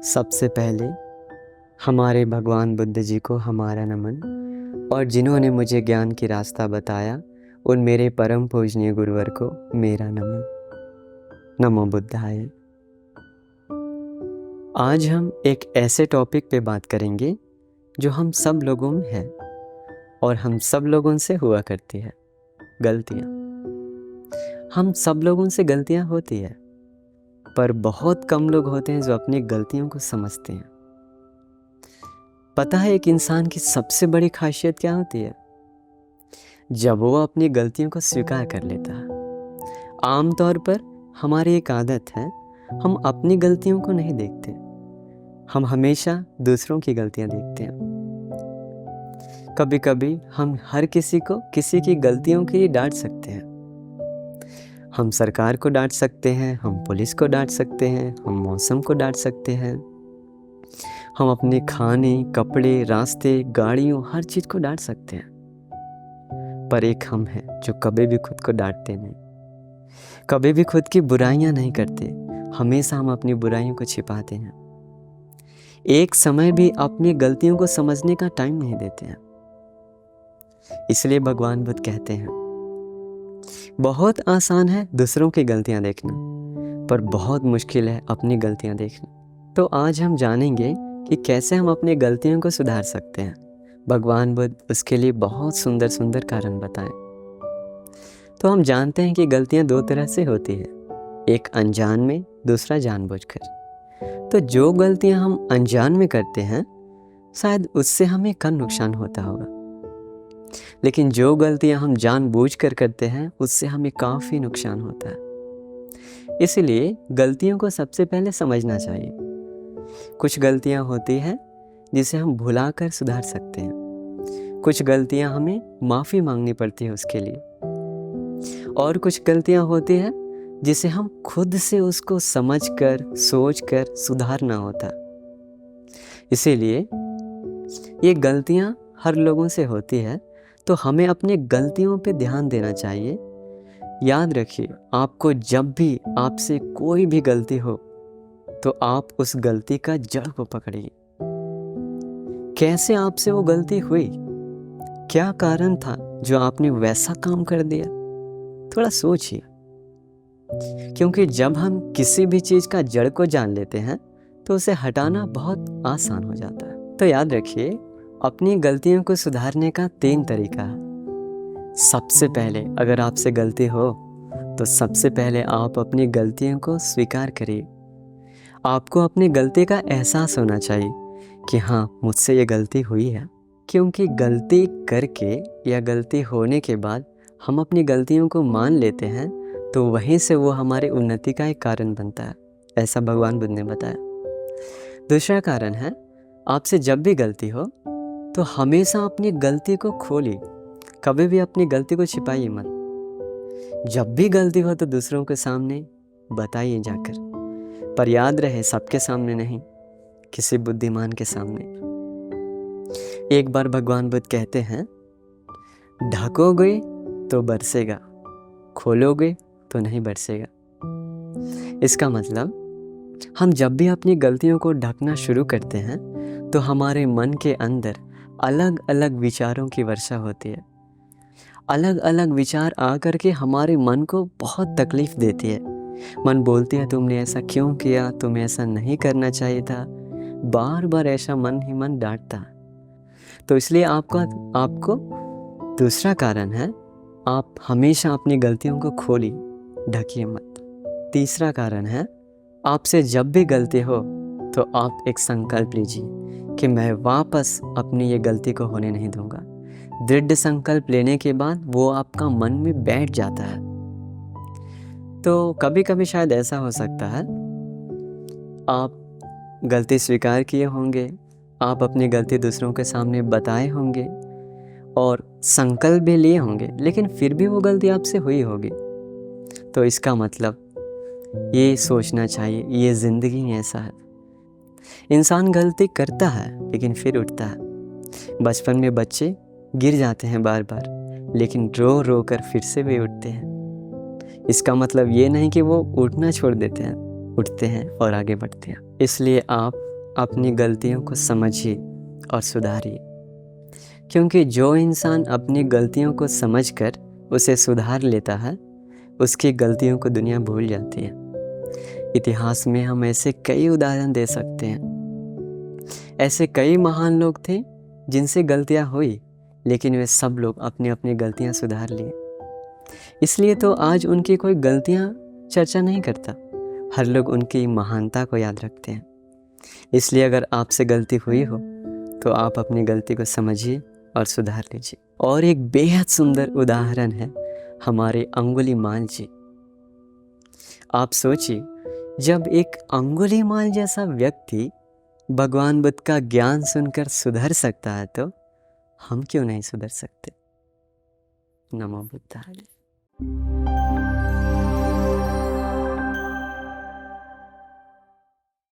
सबसे पहले हमारे भगवान बुद्ध जी को हमारा नमन, और जिन्होंने मुझे ज्ञान की रास्ता बताया उन मेरे परम पूजनीय गुरुवर को मेरा नमन। नमो बुद्धाय। आज हम एक ऐसे टॉपिक पे बात करेंगे जो हम सब लोगों में है और हम सब लोगों से हुआ करती है, गलतियाँ। हम सब लोगों से गलतियाँ होती है, पर बहुत कम लोग होते हैं जो अपनी गलतियों को समझते हैं। पता है एक इंसान की सबसे बड़ी खासियत क्या होती है? जब वो अपनी गलतियों को स्वीकार कर लेता है। आमतौर पर हमारी एक आदत है, हम अपनी गलतियों को नहीं देखते, हम हमेशा दूसरों की गलतियां देखते हैं। कभी कभी हम हर किसी को किसी की गलतियों के लिए डांट सकते हैं। हम सरकार को डांट सकते हैं, हम पुलिस को डांट सकते हैं, हम मौसम को डांट सकते हैं, हम अपने खाने, कपड़े, रास्ते, गाड़ियों, हर चीज़ को डांट सकते हैं। पर एक हम हैं जो कभी भी खुद को डांटते नहीं, कभी भी खुद की बुराइयां नहीं करते। हमेशा हम अपनी बुराइयों को छिपाते हैं। एक समय भी अपनी गलतियों को समझने का टाइम नहीं देते हैं। इसलिए भगवान बुद्ध कहते हैं, बहुत आसान है दूसरों की गलतियां देखना, पर बहुत मुश्किल है अपनी गलतियां देखना। तो आज हम जानेंगे कि कैसे हम अपनी गलतियों को सुधार सकते हैं। भगवान बुद्ध उसके लिए बहुत सुंदर सुंदर कारण बताएं। तो हम जानते हैं कि गलतियां दो तरह से होती है, एक अनजान में, दूसरा जानबूझकर। तो जो गलतियां हम अनजान में करते हैं, शायद उससे हमें कम नुकसान होता होगा, लेकिन जो गलतियां हम जानबूझकर करते हैं उससे हमें काफ़ी नुकसान होता है। इसलिए गलतियों को सबसे पहले समझना चाहिए। कुछ गलतियां होती हैं जिसे हम भुलाकर सुधार सकते हैं, कुछ गलतियां हमें माफ़ी मांगनी पड़ती है उसके लिए, और कुछ गलतियां होती हैं जिसे हम खुद से उसको समझकर, सोचकर सुधारना होता। इसीलिए ये गलतियां हर लोगों से होती है, तो हमें अपनी गलतियों पे ध्यान देना चाहिए। याद रखिए, आपको जब भी आपसे कोई भी गलती हो तो आप उस गलती का जड़ को पकड़िए। कैसे आपसे वो गलती हुई, क्या कारण था जो आपने वैसा काम कर दिया, थोड़ा सोचिए। क्योंकि जब हम किसी भी चीज़ का जड़ को जान लेते हैं तो उसे हटाना बहुत आसान हो जाता है। तो याद रखिए, अपनी गलतियों को सुधारने का 3 तरीका है। सबसे पहले, अगर आपसे गलती हो तो सबसे पहले आप अपनी गलतियों को स्वीकार करिए। आपको अपनी गलती का एहसास होना चाहिए कि हाँ, मुझसे ये गलती हुई है। क्योंकि गलती करके या गलती होने के बाद हम अपनी गलतियों को मान लेते हैं तो वहीं से वो हमारी उन्नति का एक कारण बनता है, ऐसा भगवान बुद्ध ने बताया। दूसरा कारण है, आपसे जब भी गलती हो तो हमेशा अपनी गलती को खोलिए, कभी भी अपनी गलती को छिपाइए मत। जब भी गलती हो तो दूसरों के सामने बताइए जाकर, पर याद रहे सबके सामने नहीं, किसी बुद्धिमान के सामने। एक बार भगवान बुद्ध कहते हैं, ढकोगे तो बरसेगा, खोलोगे तो नहीं बरसेगा। इसका मतलब हम जब भी अपनी गलतियों को ढकना शुरू करते हैं तो हमारे मन के अंदर अलग अलग विचारों की वर्षा होती है। अलग अलग विचार आकर के हमारे मन को बहुत तकलीफ देती है। मन बोलती है, तुमने ऐसा क्यों किया, तुम्हें ऐसा नहीं करना चाहिए था। बार बार ऐसा मन ही मन डांटता। तो इसलिए आपको दूसरा कारण है, आप हमेशा अपनी गलतियों को खोलिए, ढकिए मत। तीसरा कारण है, आपसे जब भी गलती हो तो आप एक संकल्प लीजिए कि मैं वापस अपनी ये गलती को होने नहीं दूंगा। दृढ़ संकल्प लेने के बाद वो आपका मन में बैठ जाता है। तो कभी कभी शायद ऐसा हो सकता है, आप गलती स्वीकार किए होंगे, आप अपनी गलती दूसरों के सामने बताए होंगे और संकल्प भी लिए होंगे, लेकिन फिर भी वो गलती आपसे हुई होगी। तो इसका मतलब ये सोचना चाहिए, ये ज़िंदगी में ऐसा है, इंसान गलती करता है लेकिन फिर उठता है। बचपन में बच्चे गिर जाते हैं बार बार, लेकिन रो रो कर फिर से भी उठते हैं। इसका मतलब ये नहीं कि वो उठना छोड़ देते हैं, उठते हैं और आगे बढ़ते हैं। इसलिए आप अपनी गलतियों को समझिए और सुधारिए, क्योंकि जो इंसान अपनी गलतियों को समझकर उसे सुधार लेता है, उसकी गलतियों को दुनिया भूल जाती है। इतिहास में हम ऐसे कई उदाहरण दे सकते हैं। ऐसे कई महान लोग थे जिनसे गलतियां हुई, लेकिन वे सब लोग अपनी अपनी गलतियां सुधार लिए। इसलिए तो आज उनकी कोई गलतियां चर्चा नहीं करता, हर लोग उनकी महानता को याद रखते हैं। इसलिए अगर आपसे गलती हुई हो तो आप अपनी गलती को समझिए और सुधार लीजिए। और एक बेहद सुंदर उदाहरण है हमारे अंगुलीमाल जी। आप सोचिए, जब एक अंगुलीमाल जैसा व्यक्ति भगवान बुद्ध का ज्ञान सुनकर सुधर सकता है, तो हम क्यों नहीं सुधर सकते। नमो बुद्धाय।